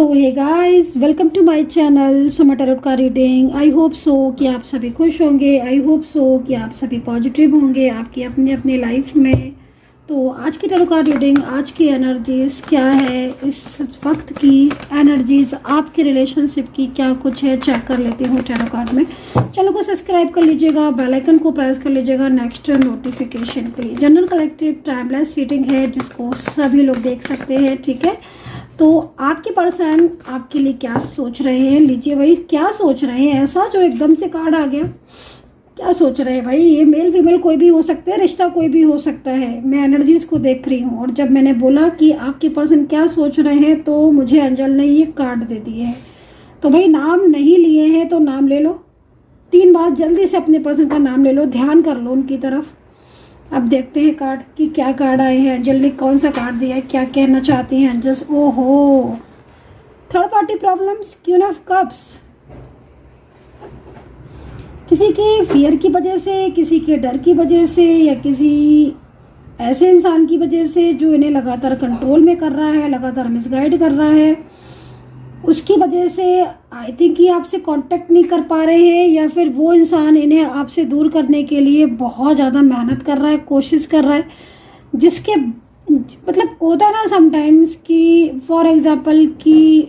So hey guys, welcome to my channel Suma tarot का reading. I hope so कि आप सभी खुश होंगे। आई होप सो कि आप सभी पॉजिटिव होंगे आपकी अपनी अपनी लाइफ में। तो आज की टैरोट का रीडिंग, आज की एनर्जीज क्या है, इस वक्त की एनर्जीज आपके रिलेशनशिप की क्या कुछ है, चेक कर लेती हूँ टैरोट कार्ड में। चैनल को सब्सक्राइब कर लीजिएगा, बेल आइकन को प्रेस कर लीजिएगा नेक्स्ट नोटिफिकेशन के लिए। जनरल कलेक्टिव टाइमलेस रीडिंग है जिसको सभी लोग देख सकते हैं, ठीक है। तो आपके पर्सन आपके लिए क्या सोच रहे हैं, लीजिए भाई क्या सोच रहे हैं। ऐसा जो एकदम से कार्ड आ गया, क्या सोच रहे हैं भाई। ये मेल फीमेल कोई भी हो सकता है, रिश्ता कोई भी हो सकता है। मैं एनर्जीज को देख रही हूँ और जब मैंने बोला कि आपके पर्सन क्या सोच रहे हैं तो मुझे अंजल ने ये कार्ड दे दिए हैं। तो भाई नाम नहीं लिए हैं तो नाम ले लो, 3 बार जल्दी से अपने पर्सन का नाम ले लो, ध्यान कर लो उनकी तरफ। अब देखते हैं कार्ड कि क्या कार्ड आए हैं, एंजल ने कौन सा कार्ड दिया है, क्या कहना चाहती हैं एंजल्स। ओहो, third party problems, queen of cups. किसी के फियर की वजह से, किसी के डर की वजह से, या किसी ऐसे इंसान की वजह से जो इन्हें लगातार कंट्रोल में कर रहा है, लगातार मिसगाइड कर रहा है, उसकी वजह से आई थिंक ये आपसे कांटेक्ट नहीं कर पा रहे हैं, या फिर वो इंसान इन्हें आपसे दूर करने के लिए बहुत ज़्यादा मेहनत कर रहा है, कोशिश कर रहा है। जिसके मतलब होता है ना समटाइम्स कि फॉर एग्जांपल कि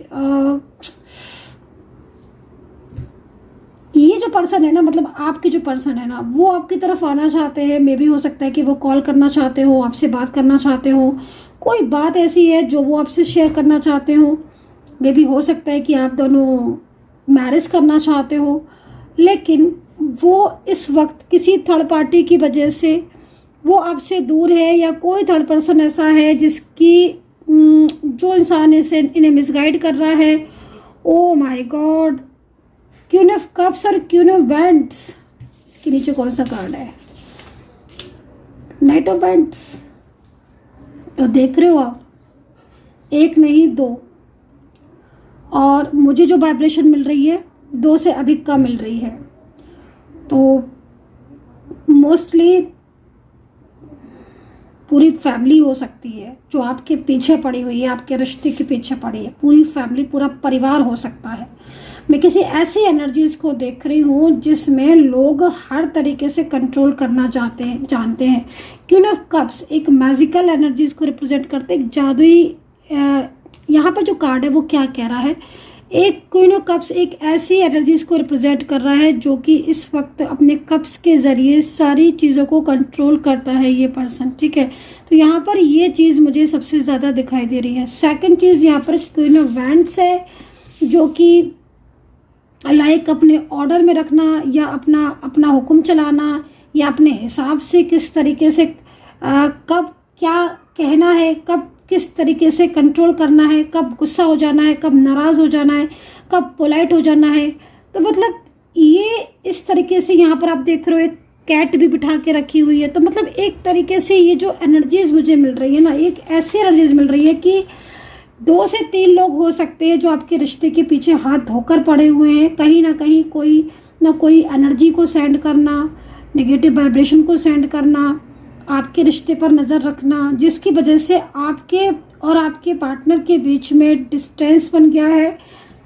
ये जो पर्सन है ना, मतलब आपके जो पर्सन है ना, वो आपकी तरफ आना चाहते हैं। मे भी हो सकता है कि वो कॉल करना चाहते हो, आपसे बात करना चाहते हो, कोई बात ऐसी है जो वो आपसे शेयर करना चाहते हो। मे भी हो सकता है कि आप दोनों मैरिज करना चाहते हो, लेकिन वो इस वक्त किसी थर्ड पार्टी की वजह से वो आपसे दूर है, या कोई थर्ड पर्सन ऐसा है जिसकी जो इंसान इसे इन्हें मिसगाइड कर रहा है। Oh my God, queen of cups और क्वीन ऑफ वैंड्स। इसके नीचे कौन सा कार्ड है, नाइट ऑफ वैंड्स। तो देख रहे हो आप, एक नहीं 2, और मुझे जो वाइब्रेशन मिल रही है 2 से अधिक का मिल रही है। तो मोस्टली पूरी फैमिली हो सकती है जो आपके पीछे पड़ी हुई है, आपके रिश्ते के पीछे पड़ी है। पूरी फैमिली, पूरा परिवार हो सकता है। मैं किसी ऐसी एनर्जीज को देख रही हूँ जिसमें लोग हर तरीके से कंट्रोल करना जानते हैं। क्वीन ऑफ कप्स एक मैजिकल एनर्जीज को रिप्रेजेंट करते, एक जादुई। यहाँ पर जो कार्ड है वो क्या कह रहा है, एक क्वीन ऑफ कप्स एक ऐसी एनर्जीज को रिप्रेजेंट कर रहा है जो कि इस वक्त अपने कप्स के जरिए सारी चीज़ों को कंट्रोल करता है ये पर्सन, ठीक है। तो यहाँ पर ये चीज़ मुझे सबसे ज़्यादा दिखाई दे रही है। सेकंड चीज़ यहाँ पर क्वीन ऑफ वैंड्स है, जो कि लाइक अपने ऑर्डर में रखना, या अपना हुक्म चलाना, या अपने हिसाब से किस तरीके से कब क्या कहना है, कब किस तरीके से कंट्रोल करना है, कब गुस्सा हो जाना है, कब नाराज़ हो जाना है, कब पोलाइट हो जाना है। तो मतलब ये इस तरीके से यहाँ पर आप देख रहे हो एक कैट भी बिठा के रखी हुई है। तो मतलब एक तरीके से ये जो एनर्जीज मुझे मिल रही है ना, एक ऐसी एनर्जीज मिल रही है कि 2 से 3 लोग हो सकते हैं जो आपके रिश्ते के पीछे हाथ धोकर पड़े हुए हैं। कहीं ना कहीं कोई ना कोई एनर्जी को सेंड करना, नेगेटिव वाइब्रेशन को सेंड करना, आपके रिश्ते पर नज़र रखना, जिसकी वजह से आपके और आपके पार्टनर के बीच में डिस्टेंस बन गया है।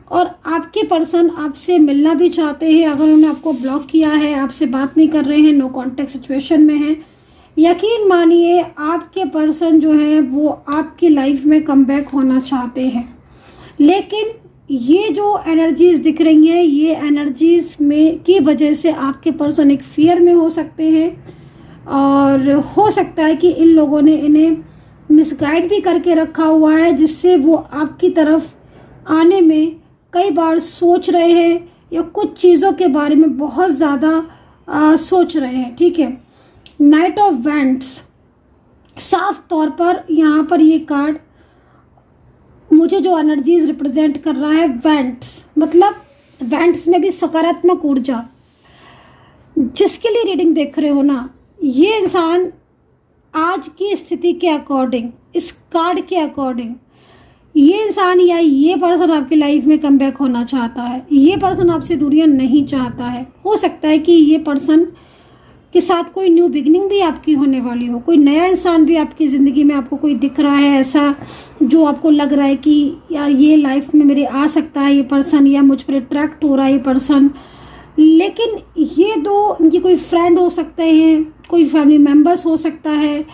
और आपके पर्सन आपसे मिलना भी चाहते हैं, अगर उन्होंने आपको ब्लॉक किया है, आपसे बात नहीं कर रहे हैं, नो कॉन्टेक्ट सिचुएशन में है, यकीन मानिए आपके पर्सन जो है वो आपकी लाइफ में कमबैक होना चाहते हैं। लेकिन ये जो एनर्जीज दिख रही हैं, ये एनर्जीज में की वजह से आपके पर्सन एक फियर में हो सकते हैं, और हो सकता है कि इन लोगों ने इन्हें मिसगाइड भी करके रखा हुआ है, जिससे वो आपकी तरफ आने में कई बार सोच रहे हैं, या कुछ चीज़ों के बारे में बहुत ज़्यादा सोच रहे हैं, ठीक है। नाइट ऑफ वैंड्स, साफ तौर पर यहाँ पर ये कार्ड मुझे जो एनर्जीज रिप्रेजेंट कर रहा है, वैंड्स मतलब वैंड्स में भी सकारात्मक ऊर्जा। जिसके लिए रीडिंग देख रहे हो ना, ये इंसान आज की स्थिति के अकॉर्डिंग, इस कार्ड के अकॉर्डिंग, ये इंसान या ये पर्सन आपकी लाइफ में कमबैक होना चाहता है। ये पर्सन आपसे दूरियां नहीं चाहता है। हो सकता है कि ये पर्सन के साथ कोई न्यू बिगिनिंग भी आपकी होने वाली हो, कोई नया इंसान भी आपकी ज़िंदगी में आपको कोई दिख रहा है ऐसा, जो आपको लग रहा है कि यार ये लाइफ में मेरे आ सकता है ये पर्सन, या मुझ पर अट्रैक्ट हो रहा है ये पर्सन। लेकिन ये दो, इनकी कोई फ्रेंड हो सकते हैं, कोई फैमिली मेम्बर्स हो सकता है,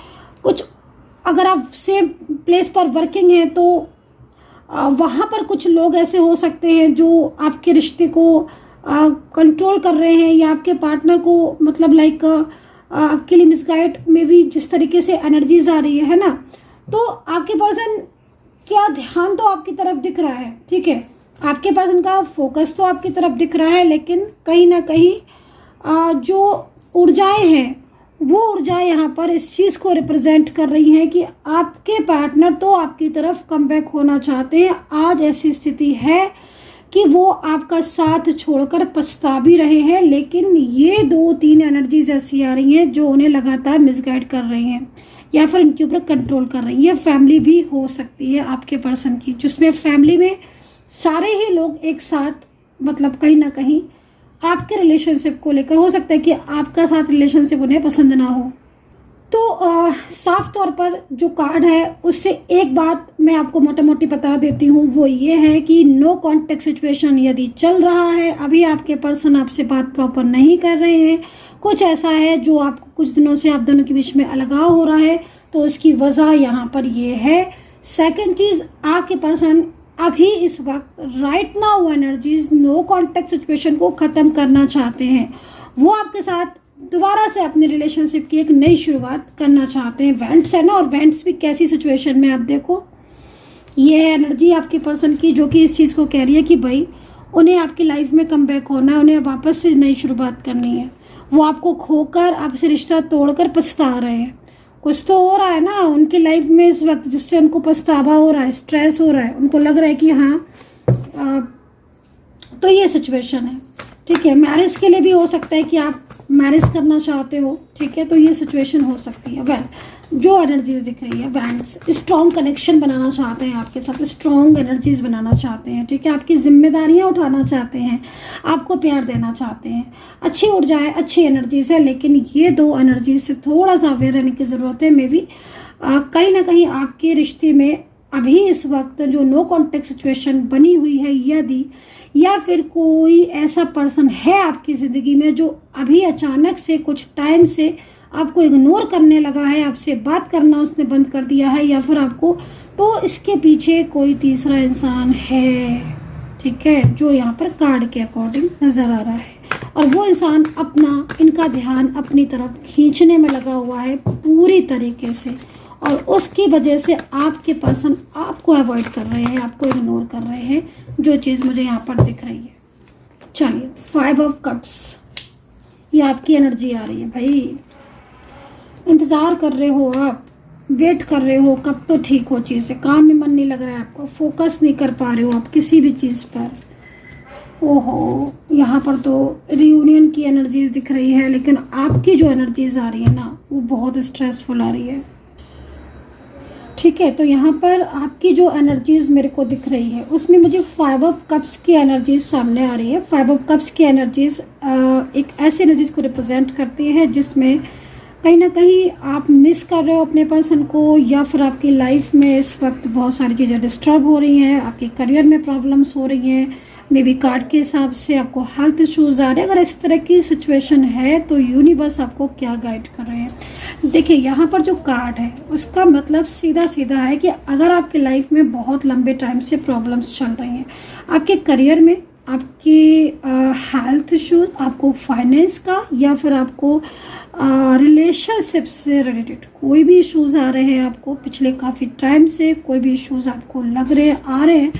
कुछ अगर आप सेम प्लेस पर वर्किंग हैं तो वहाँ पर कुछ लोग ऐसे हो सकते हैं जो आपके रिश्ते को कंट्रोल कर रहे हैं, या आपके पार्टनर को मतलब लाइक आपके लिए मिसगाइड में भी जिस तरीके से एनर्जीज आ रही है ना, तो आपके पर्सन क्या ध्यान तो आपकी तरफ दिख रहा है, ठीक है, आपके पर्सन का फोकस तो आपकी तरफ दिख रहा है, लेकिन कहीं ना कहीं जो ऊर्जाएं हैं वो ऊर्जाएं यहाँ पर इस चीज़ को रिप्रेजेंट कर रही हैं कि आपके पार्टनर तो आपकी तरफ कमबैक होना चाहते हैं। आज ऐसी स्थिति है कि वो आपका साथ छोड़कर पछता भी रहे हैं, लेकिन ये 2-3 एनर्जीज ऐसी आ रही हैं जो उन्हें लगातार मिसगाइड कर रही हैं या फिर इनके ऊपर कंट्रोल कर रही है। फैमिली भी हो सकती है आपके पर्सन की, जिसमें फैमिली में सारे ही लोग एक साथ मतलब कहीं ना कहीं आपके रिलेशनशिप को लेकर, हो सकता है कि आपका साथ रिलेशनशिप उन्हें पसंद ना हो। तो साफ तौर पर जो कार्ड है उससे एक बात मैं आपको मोटा मोटी बता देती हूँ, वो ये है कि नो कॉन्टेक्ट सिचुएशन यदि चल रहा है, अभी आपके पर्सन आपसे बात प्रॉपर नहीं कर रहे हैं, कुछ ऐसा है जो आपको कुछ दिनों से आप दोनों के बीच में अलगाव हो रहा है, तो उसकी वजह यहाँ पर ये है। सेकंड चीज़, आपके पर्सन अभी इस वक्त right now energies no contact situation को ख़त्म करना चाहते हैं। वो आपके साथ दोबारा से अपने रिलेशनशिप की एक नई शुरुआत करना चाहते हैं। वेंट्स है ना, और वेंट्स भी कैसी सिचुएशन में, आप देखो ये है एनर्जी आपके पर्सन की जो कि इस चीज़ को कह रही है कि भाई उन्हें आपकी लाइफ में कम बैक होना है, उन्हें वापस से नई शुरुआत करनी है। वो आपको खोकर, आपसे रिश्ता तोड़कर पछता रहे हैं। कुछ तो हो रहा है ना उनकी लाइफ में इस वक्त जिससे उनको पछतावा हो रहा है, स्ट्रेस हो रहा है, उनको लग रहा है कि हाँ तो ये सिचुएशन है, ठीक है। मैरिज के लिए भी हो सकता है कि आप मैरिज करना चाहते हो, ठीक है, तो ये सिचुएशन हो सकती है। वेल, जो एनर्जीज दिख रही है, बैंड्स स्ट्रॉन्ग कनेक्शन बनाना चाहते हैं आपके साथ, स्ट्रॉन्ग एनर्जीज बनाना चाहते हैं, ठीक है, आपकी जिम्मेदारियां उठाना चाहते हैं, आपको प्यार देना चाहते हैं, अच्छी ऊर्जा है, अच्छी एनर्जीज है, लेकिन ये 2 एनर्जीज से थोड़ा सा अवेयर रहने की ज़रूरत है। मे बी कहीं ना कहीं आपके रिश्ते में अभी इस वक्त जो नो कॉन्टेक्ट सिचुएशन बनी हुई है, यदि या फिर कोई ऐसा पर्सन है आपकी ज़िंदगी में जो अभी अचानक से कुछ टाइम से आपको इग्नोर करने लगा है, आपसे बात करना उसने बंद कर दिया है, या फिर आपको, तो इसके पीछे कोई तीसरा इंसान है, ठीक है, जो यहाँ पर कार्ड के अकॉर्डिंग नज़र आ रहा है। और वो इंसान अपना, इनका ध्यान अपनी तरफ खींचने में लगा हुआ है पूरी तरीके से, और उसकी वजह से आपके पर्सन आपको अवॉइड कर रहे हैं, आपको इग्नोर कर रहे हैं, जो चीज़ मुझे यहाँ पर दिख रही है। चलिए, 5 ऑफ कप्स, ये आपकी एनर्जी आ रही है भाई। इंतज़ार कर रहे हो आप, वेट कर रहे हो कब तो ठीक हो चीज़ें, काम में मन नहीं लग रहा है आपको, फोकस नहीं कर पा रहे हो आप किसी भी चीज़ पर। ओहो, यहाँ पर तो रियूनियन की एनर्जीज दिख रही है, लेकिन आपकी जो एनर्जीज आ रही है ना वो बहुत स्ट्रेसफुल आ रही है, ठीक है। तो यहाँ पर आपकी जो एनर्जीज मेरे को दिख रही है उसमें मुझे 5 ऑफ कप्स की एनर्जीज सामने आ रही है। 5 ऑफ कप्स की एनर्जीज एक ऐसी एनर्जीज को रिप्रेजेंट करती है जिसमें कहीं ना कहीं आप मिस कर रहे हो अपने पर्सन को, या फिर आपकी लाइफ में इस वक्त बहुत सारी चीज़ें डिस्टर्ब हो रही हैं, आपके करियर में प्रॉब्लम्स हो रही हैं, मे बी कार्ड के हिसाब से आपको हेल्थ इश्यूज आ रहे हैं। अगर इस तरह की सिचुएशन है तो यूनिवर्स आपको क्या गाइड कर रहे हैं। देखिए, यहाँ पर जो कार्ड है उसका मतलब सीधा सीधा है कि अगर आपकी लाइफ में बहुत लंबे टाइम से प्रॉब्लम्स चल रही हैं, आपके करियर में, आपके हेल्थ इश्यूज, आपको फाइनेंस का, या फिर आपको रिलेशनशिप से रिलेटेड कोई भी इश्यूज आ रहे हैं, आपको पिछले काफ़ी टाइम से कोई भी इश्यूज आपको लग रहे आ रहे हैं,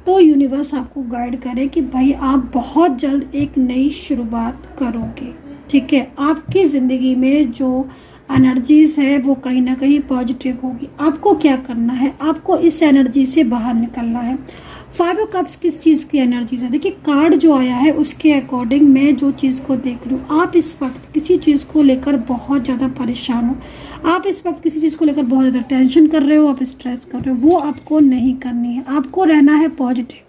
तो यूनिवर्स आपको गाइड करे कि भाई आप बहुत जल्द एक नई शुरुआत करोगे, ठीक है। आपकी ज़िंदगी में जो एनर्जीज है वो कहीं ना कहीं पॉजिटिव होगी। आपको क्या करना है, आपको इस एनर्जी से बाहर निकलना है। 5 ऑफ कप्स किस चीज़ की एनर्जीज है, देखिए कार्ड जो आया है उसके अकॉर्डिंग मैं जो चीज़ को देख रही हूँ, आप इस वक्त किसी चीज़ को लेकर बहुत ज़्यादा परेशान हो, आप इस वक्त किसी चीज़ को लेकर बहुत ज़्यादा टेंशन कर रहे हो, आप स्ट्रेस कर रहे हो, वो आपको नहीं करनी है। आपको रहना है पॉजिटिव,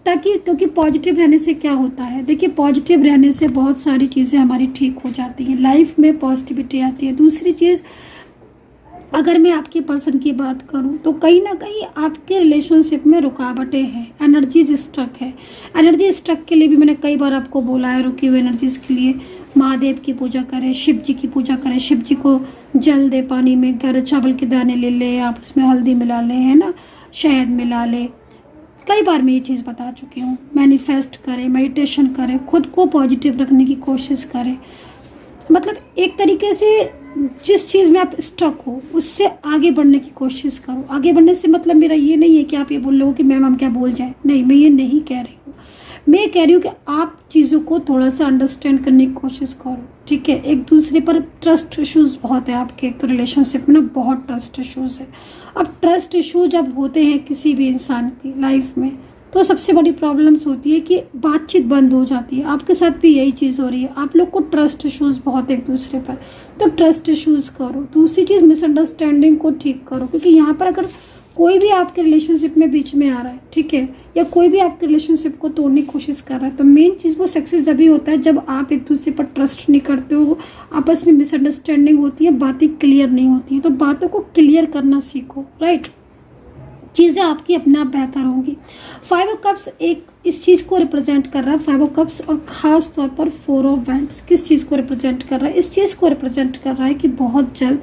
ताकि, क्योंकि पॉजिटिव रहने से क्या होता है, देखिए पॉजिटिव रहने से बहुत सारी चीज़ें हमारी ठीक हो जाती हैं, लाइफ में पॉजिटिविटी आती है। दूसरी चीज़, अगर मैं आपके पर्सन की बात करूं तो कहीं ना कहीं आपके रिलेशनशिप में रुकावटें हैं, एनर्जीज स्ट्रक है। एनर्जी स्ट्रक के लिए भी मैंने कई बार आपको बोला है, रुकी हुई एनर्जीज के लिए महादेव की पूजा करें, शिव जी की पूजा करें, शिव जी को जल दे पानी में, गर्म चावल के दाने ले ले, आप उसमें हल्दी मिला लें, है ना, शहद मिला ले। कई बार मैं ये चीज़ बता चुकी हूँ। मैनिफेस्ट करें, मेडिटेशन करें, खुद को पॉजिटिव रखने की कोशिश करें। मतलब एक तरीके से जिस चीज़ में आप स्टक हो उससे आगे बढ़ने की कोशिश करो। आगे बढ़ने से मतलब मेरा ये नहीं है कि आप ये बोल रहे हो कि मैम हम क्या बोल जाए, नहीं, मैं ये नहीं कह रही हूँ। मैं कह रही हूँ कि आप चीज़ों को थोड़ा सा अंडरस्टैंड करने की कोशिश करो, ठीक है। एक दूसरे पर ट्रस्ट इश्यूज़ बहुत है आपके, एक तो रिलेशनशिप में ना बहुत ट्रस्ट इश्यूज़ है। अब ट्रस्ट इशू जब होते हैं किसी भी इंसान की लाइफ में तो सबसे बड़ी प्रॉब्लम्स होती है कि बातचीत बंद हो जाती है। आपके साथ भी यही चीज़ हो रही है, आप लोग को ट्रस्ट इश्यूज़ बहुत है एक दूसरे पर, तो ट्रस्ट इश्यूज़ करो। दूसरी चीज़, मिसअंडरस्टैंडिंग को ठीक करो, क्योंकि यहाँ पर अगर कोई भी आपके रिलेशनशिप में बीच में आ रहा है, ठीक है, या कोई भी आपके रिलेशनशिप को तोड़ने की कोशिश कर रहा है, तो मेन चीज़ वो सक्सेस जब ही होता है जब आप एक दूसरे पर ट्रस्ट नहीं करते हो, आपस में मिसअंडरस्टैंडिंग होती है, बातें क्लियर नहीं होती हैं। तो बातों को क्लियर करना सीखो, राइट, चीज़ें आपकी अपने आप बेहतर होंगी। 5 ऑफ कप्स एक इस चीज़ को रिप्रेजेंट कर रहा है, 5 ऑफ कप्स, और ख़ास तौर पर 4 ऑफ वैंड्स किस चीज़ को रिप्रेजेंट कर रहा है, इस चीज़ को रिप्रेजेंट कर रहा है कि बहुत जल्द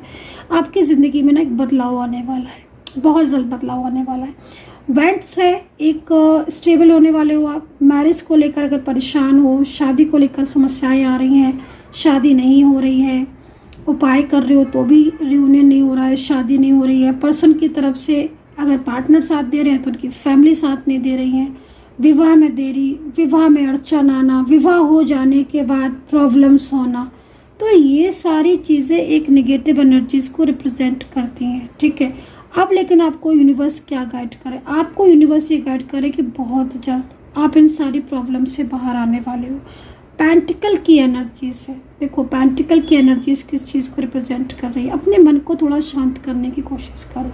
आपकी ज़िंदगी में ना एक बदलाव आने वाला है, बहुत जल्द बदलाव आने वाला है। वैंड्स है, एक स्टेबल होने वाले हो आप। मैरिज को लेकर अगर परेशान हो, शादी को लेकर समस्याएं आ रही हैं, शादी नहीं हो रही है, उपाय कर रहे हो तो भी रियूनियन नहीं हो रहा है, शादी नहीं हो रही है, पर्सन की तरफ से अगर पार्टनर साथ दे रहे हैं तो उनकी फैमिली साथ नहीं दे रही है, विवाह में देरी, विवाह में अड़चन आना, विवाह हो जाने के बाद प्रॉब्लम्स होना, तो ये सारी चीज़ें एक नेगेटिव एनर्जीज को रिप्रेजेंट करती हैं, ठीक है। अब लेकिन आपको यूनिवर्स क्या गाइड करे, आपको यूनिवर्स ये गाइड करे कि बहुत जल्द आप इन सारी प्रॉब्लम से बाहर आने वाले हो। पेंटिकल की एनर्जीज है, देखो पेंटिकल की एनर्जीज किस चीज़ को रिप्रेजेंट कर रही है, अपने मन को थोड़ा शांत करने की कोशिश करो।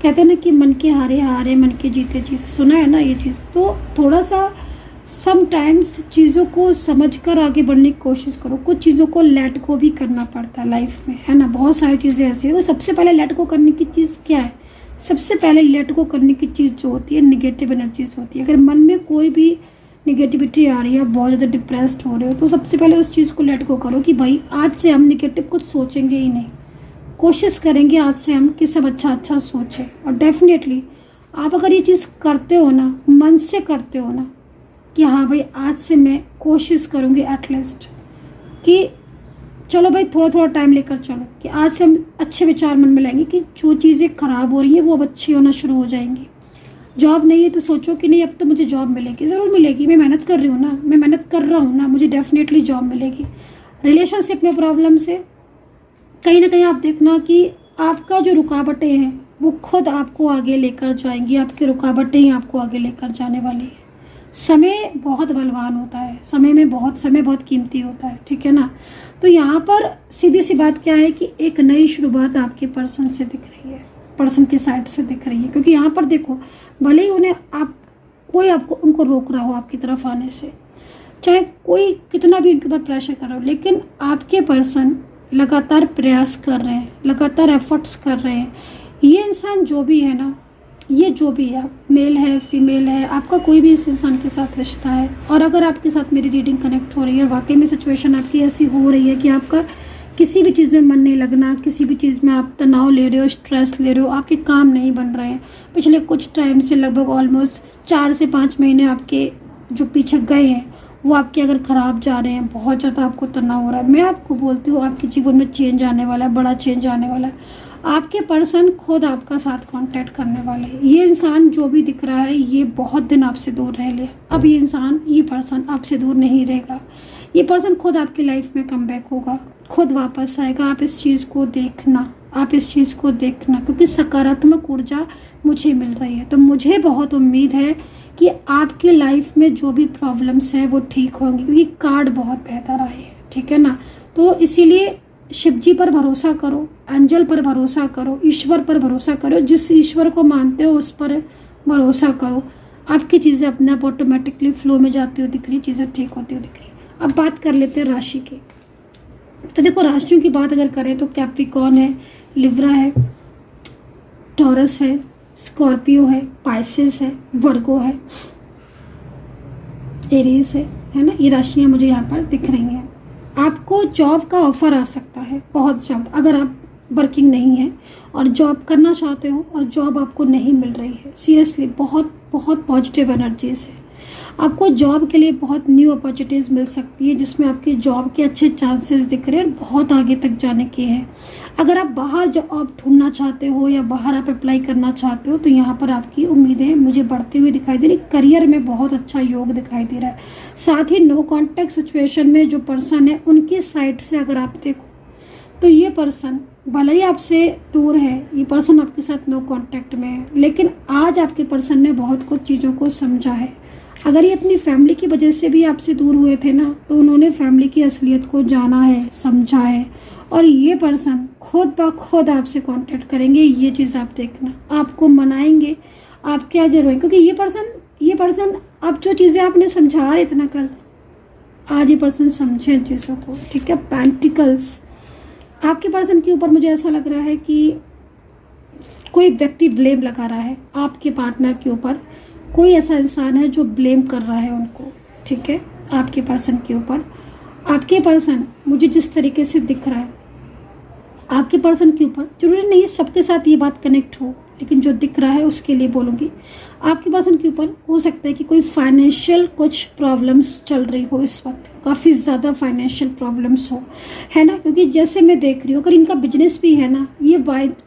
कहते हैं ना कि मन के हारे हारे, मन के जीते जीत, सुना है ना ये चीज़। तो थोड़ा सा समटाइम्स चीज़ों को समझकर आगे बढ़ने की कोशिश करो। कुछ चीज़ों को लेट को भी करना पड़ता है लाइफ में, है ना, बहुत सारी चीज़ें ऐसी है। तो सबसे पहले लेट को करने की चीज़ क्या है, सबसे पहले लेट को करने की चीज़ जो होती है नेगेटिव एनर्जीज होती है। अगर मन में कोई भी निगेटिविटी आ रही है, बहुत ज़्यादा डिप्रेस्ड हो रहे हो, तो सबसे पहले उस चीज़ को लेट को करो कि भाई आज से हम निगेटिव कुछ सोचेंगे ही नहीं, कोशिश करेंगे आज से हम कि सब अच्छा अच्छा सोचें। और डेफिनेटली आप अगर ये चीज़ करते हो ना, मन से करते हो ना कि हाँ भाई आज से मैं कोशिश करूँगी एटलीस्ट कि चलो भाई थोड़ा थोड़ा टाइम लेकर चलो, कि आज से हम अच्छे विचार मन में लाएंगे कि जो चीज़ें ख़राब हो रही हैं वो अब अच्छी होना शुरू हो जाएंगी। जॉब नहीं है तो सोचो कि नहीं अब तो मुझे जॉब मिलेगी, ज़रूर मिलेगी, मैं मेहनत कर रही हूँ ना, मैं मेहनत कर रहा हूँ ना, मुझे डेफिनेटली जॉब मिलेगी। रिलेशनशिप में प्रॉब्लम से कहीं ना कहीं आप देखना कि आपका जो रुकावटें हैं वो खुद आपको आगे लेकर जाएंगी, आपकी रुकावटें ही आपको आगे लेकर जाने वाली है। समय बहुत बलवान होता है, समय बहुत कीमती होता है, ठीक है ना। तो यहाँ पर सीधी सी बात क्या है कि एक नई शुरुआत आपके पर्सन से दिख रही है, पर्सन की साइड से दिख रही है। क्योंकि यहाँ पर देखो, भले ही उन्हें कोई आपको उनको रोक रहा हो आपकी तरफ आने से, चाहे कोई कितना भी उनके ऊपर प्रेशर कर रहा हो, लेकिन आपके पर्सन लगातार प्रयास कर रहे हैं, लगातार एफर्ट्स कर रहे हैं। ये इंसान जो भी है ना, ये जो भी है, मेल है फीमेल है, आपका कोई भी इस इंसान के साथ रिश्ता है, और अगर आपके साथ मेरी रीडिंग कनेक्ट हो रही है, वाकई में सिचुएशन आपकी ऐसी हो रही है कि आपका किसी भी चीज़ में मन नहीं लगना, किसी भी चीज़ में आप तनाव ले रहे हो, स्ट्रेस ले रहे हो, आपके काम नहीं बन रहे हैं, पिछले कुछ टाइम से लगभग ऑलमोस्ट 4 से 5 महीने आपके जो पीछे गए हैं वो आपके अगर ख़राब जा रहे हैं, बहुत ज़्यादा आपको तनाव हो रहा है, मैं आपको बोलती हूँ आपके जीवन में चेंज आने वाला है, बड़ा चेंज आने वाला है। आपके पर्सन खुद आपका साथ कांटेक्ट करने वाले हैं। ये इंसान जो भी दिख रहा है ये बहुत दिन आपसे दूर रह लिया, अब ये पर्सन आपसे दूर नहीं रहेगा। ये पर्सन खुद आपकी लाइफ में कमबैक होगा, खुद वापस आएगा। आप इस चीज़ को देखना, क्योंकि सकारात्मक ऊर्जा मुझे मिल रही है। तो मुझे बहुत उम्मीद है कि आपकी लाइफ में जो भी प्रॉब्लम्स हैं वो ठीक होंगी, क्योंकि कार्ड बहुत बेहतर आए हैं, ठीक है ना। तो इसीलिए शिव जी पर भरोसा करो, एंजल पर भरोसा करो, ईश्वर पर भरोसा करो, जिस ईश्वर को मानते हो उस पर भरोसा करो। आपकी चीज़ें अपने आप ऑटोमेटिकली फ्लो में जाती हुई दिख रही, चीज़ें ठीक होती हुई दिख रही। अब बात कर लेते हैं राशि की। तो देखो राशियों की बात अगर करें तो कैप्रिकॉर्न है, लिब्रा है, टॉरस है, स्कॉर्पियो है, पाइसेस है, वर्गो है, एरीज है ना। ये राशियाँ मुझे यहाँ पर दिख रही हैं। आपको जॉब का ऑफर आ सकता है बहुत जल्द, अगर आप वर्किंग नहीं है और जॉब करना चाहते हो और जॉब आपको नहीं मिल रही है। सीरियसली बहुत बहुत पॉजिटिव एनर्जीज है। आपको जॉब के लिए बहुत न्यू अपॉर्चुनिटीज़ मिल सकती है, जिसमें आपके जॉब के अच्छे चांसेस दिख रहे हैं और बहुत आगे तक जाने के हैं। अगर आप बाहर जॉब ढूंढना चाहते हो या बाहर आप अप्लाई करना चाहते हो तो यहाँ पर आपकी उम्मीदें मुझे बढ़ती हुई दिखाई दे रही। करियर में बहुत अच्छा योग दिखाई दे रहा है। साथ ही नो कॉन्टैक्ट सिचुएशन में जो पर्सन है उनकी साइड से अगर आप देखो तो ये पर्सन भले ही आपसे दूर है, ये पर्सन आपके साथ नो कॉन्टैक्ट में है, लेकिन आज आपके पर्सन ने बहुत कुछ चीज़ों को समझा है। अगर ये अपनी फैमिली की वजह से भी आपसे दूर हुए थे ना, तो उन्होंने फैमिली की असलियत को जाना है, समझा है, और ये पर्सन खुद ब खुद आपसे कांटेक्ट करेंगे। ये चीज़ आप देखना, आपको मनाएंगे, आपके आगे रोएंगे, क्योंकि ये पर्सन अब जो चीज़ें आपने समझा रहे थे ना कल, आज ये पर्सन समझे इन चीज़ों को। ठीक है, पेंटिकल्स आपके पर्सन के ऊपर मुझे ऐसा लग रहा है कि कोई व्यक्ति ब्लेम लगा रहा है आपके पार्टनर के ऊपर। कोई ऐसा इंसान है जो ब्लेम कर रहा है उनको, ठीक है, आपके पर्सन के ऊपर। आपके पर्सन मुझे जिस तरीके से दिख रहा है आपके पर्सन के ऊपर, जरूरी नहीं है सबके साथ ये बात कनेक्ट हो, लेकिन जो दिख रहा है उसके लिए बोलूँगी। आपके पर्सन के ऊपर हो सकता है कि कोई फाइनेंशियल कुछ प्रॉब्लम्स चल रही हो इस वक्त, काफ़ी ज़्यादा फाइनेंशियल प्रॉब्लम्स हो, है ना। क्योंकि जैसे मैं देख रही हूँ अगर इनका बिजनेस भी है ना, ये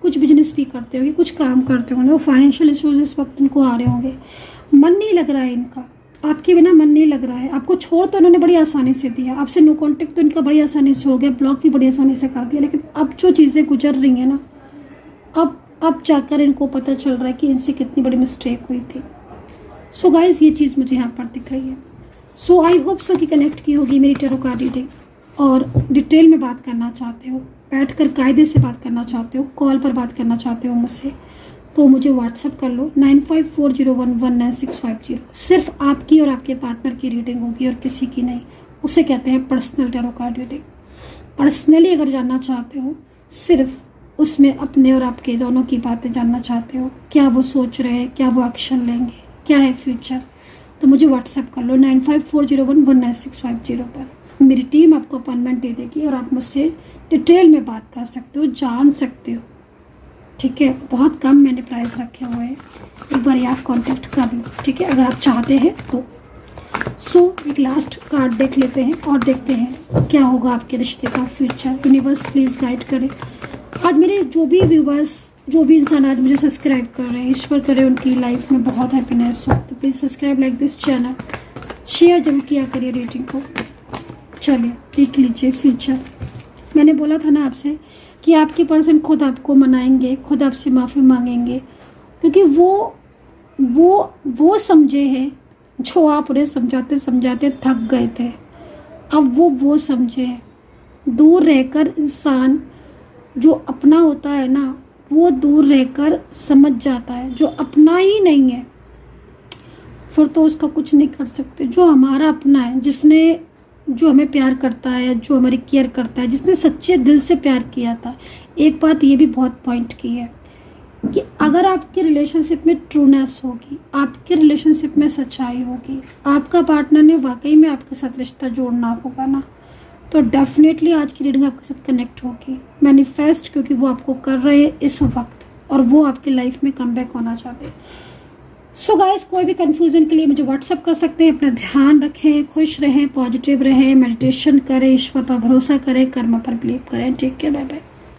कुछ बिजनेस भी करते होंगे, कुछ काम करते होंगे, वो फाइनेंशियल इश्यूज इस वक्त इनको आ रहे होंगे। मन नहीं लग रहा है इनका, आपके बिना मन नहीं लग रहा है। आपको छोड़ तो इन्होंने बड़ी आसानी से दिया, आपसे नो कॉन्टेक्ट तो इनका बड़ी आसानी से हो गया, ब्लॉक भी बड़ी आसानी से कर दिया, लेकिन अब जो चीज़ें गुजर रही हैं ना, अब जाकर इनको पता चल रहा है कि इनसे कितनी बड़ी मिस्टेक हुई थी। सो गाइज ये चीज़ मुझे यहाँ पर दिख रही है। सो आई होप सो कि कनेक्ट की होगी मेरी टैरो कार्ड रीडिंग, और डिटेल में बात करना चाहते हो, बैठकर कायदे से बात करना चाहते हो, कॉल पर बात करना चाहते हो मुझसे, तो मुझे व्हाट्सअप कर लो 9540119650। सिर्फ आपकी और आपके पार्टनर की रीडिंग होगी और किसी की नहीं। उसे कहते हैं personal tarot card reading. Personally अगर जानना चाहते हो, सिर्फ उसमें अपने और आपके दोनों की बातें जानना चाहते हो, क्या वो सोच रहे हैं, क्या वो एक्शन लेंगे, क्या है फ्यूचर, तो मुझे व्हाट्सअप कर लो 9540119650 पर। मेरी टीम आपको अपॉइंटमेंट दे देगी और आप मुझसे डिटेल में बात कर सकते हो, जान सकते हो। ठीक है, बहुत कम मैंने प्राइस रखे हुए हैं, एक बार आप कांटेक्ट कर लो, ठीक है, अगर आप चाहते हैं तो। सो एक लास्ट कार्ड देख लेते हैं और देखते हैं क्या होगा आपके रिश्ते का फ्यूचर। यूनिवर्स प्लीज़ गाइड करें। आज मेरे जो भी व्यूवर्स, जो भी इंसान आज मुझे सब्सक्राइब कर रहे हैं, ईश्वर करे उनकी लाइफ में बहुत हैप्पीनेस हो। तो please subscribe like this channel, share जरूर किया करिए रीडिंग को। चलिए देख लीजिए फ्यूचर। मैंने बोला था ना आपसे कि आपके पर्सन खुद आपको मनाएंगे, खुद आपसे माफ़ी मांगेंगे, क्योंकि वो समझे हैं जो आप उन्हें समझाते समझाते थक गए थे। अब वो समझे हैं। दूर रहकर इंसान जो अपना होता है ना, वो दूर रहकर समझ जाता है। जो अपना ही नहीं है फिर तो उसका कुछ नहीं कर सकते। जो हमारा अपना है, जो हमें प्यार करता है, जो हमारी केयर करता है, जिसने सच्चे दिल से प्यार किया था। एक बात ये भी बहुत पॉइंट की है कि अगर आपके रिलेशनशिप में ट्रूनेस होगी, आपके रिलेशनशिप में सच्चाई होगी, आपका पार्टनर ने वाकई में आपके साथ रिश्ता जोड़ना होगा ना, तो डेफिनेटली आज की रीडिंग आपके साथ कनेक्ट होगी। मैनिफेस्ट, क्योंकि वो आपको कर रहे हैं इस वक्त और वो आपकी लाइफ में कमबैक होना चाहते हैं। सो गाइस, कोई भी कंफ्यूजन के लिए मुझे व्हाट्सअप कर सकते हैं। अपना ध्यान रखें, खुश रहें, पॉजिटिव रहें, मेडिटेशन करें, ईश्वर पर भरोसा करें, कर्म पर बिलीव करें। Take care, bye bye.